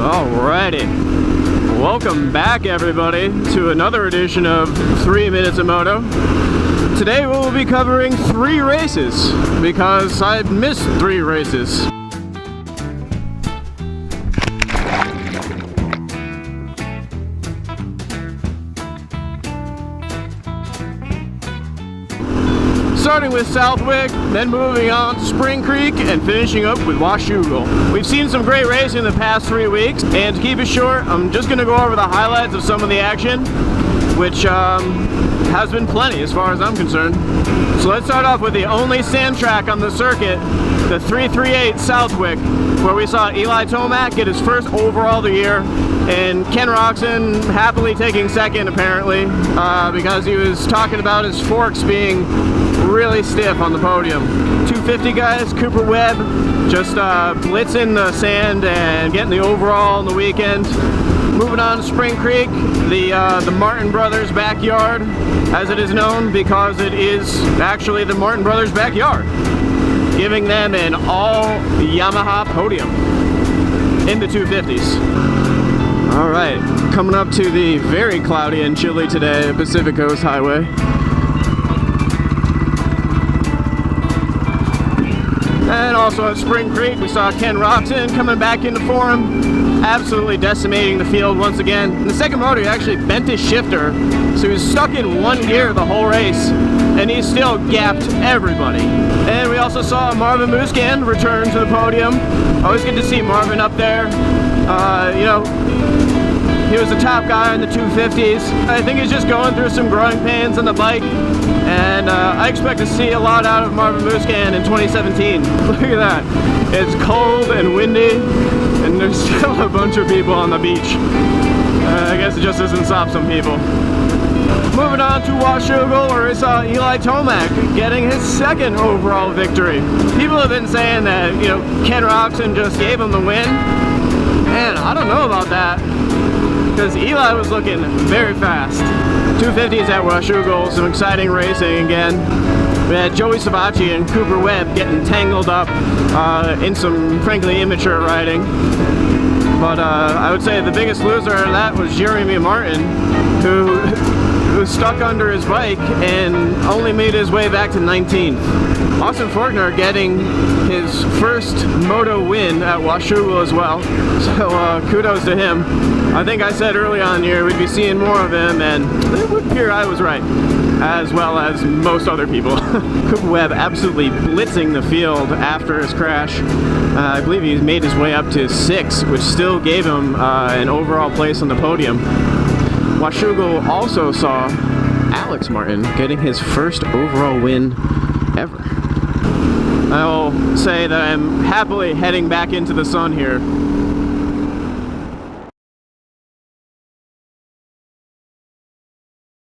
Alrighty, welcome back everybody to another edition of 3 Minutes of Moto. Today we will be covering 3 races because I missed 3 races. Starting with Southwick, then moving on to Spring Creek, and finishing up with Washougal. We've seen some great racing in the past 3 weeks, and to keep it short, I'm just going to go over the highlights of some of the action, which has been plenty as far as I'm concerned. So let's start off with the only sand track on the circuit, the 338 Southwick, where we saw Eli Tomac get his first overall of the year, and Ken Roczen happily taking second apparently, because he was talking about his forks being really stiff on the podium. 250 guys, Cooper Webb just blitzing the sand and getting the overall on the weekend. Moving on to Spring Creek, the Martin Brothers backyard, as it is known, because it is actually the Martin Brothers backyard, giving them an all Yamaha podium in the 250s. Alright, coming up to the very cloudy and chilly today Pacific Coast Highway. And also at Spring Creek, we saw Ken Roczen coming back into form, absolutely decimating the field once again. In the second motor, he actually bent his shifter, so he was stuck in one gear the whole race, and he still gapped everybody. And we also saw Marvin Musquin return to the podium. Always good to see Marvin up there. You know, he was the top guy in the 250s. I think he's just going through some growing pains on the bike, and I expect to see a lot out of Marvin Musquin in 2017. Look at that. It's cold and windy, and there's still a bunch of people on the beach. I guess it just doesn't stop some people. Moving on to Washougal, where we saw Eli Tomac getting his second overall victory. People have been saying that, you know, Ken Roczen just gave him the win. Man, I don't know about that, because Eli was looking very fast. 250s at Washougal, some exciting racing again. We had Joey Savacci and Cooper Webb getting tangled up in some frankly immature riding. But I would say the biggest loser of that was Jeremy Martin, who was stuck under his bike and only made his way back to 19th. Austin Faulkner getting his first moto win at Washougal as well, so kudos to him. I think I said early on here we'd be seeing more of him, and it would appear I was right, as well as most other people. Cooper Webb absolutely blitzing the field after his crash. I believe he made his way up to 6th, which still gave him an overall place on the podium. Washougal also saw Alex Martin getting his first overall win ever. I will say that I'm happily heading back into the sun here.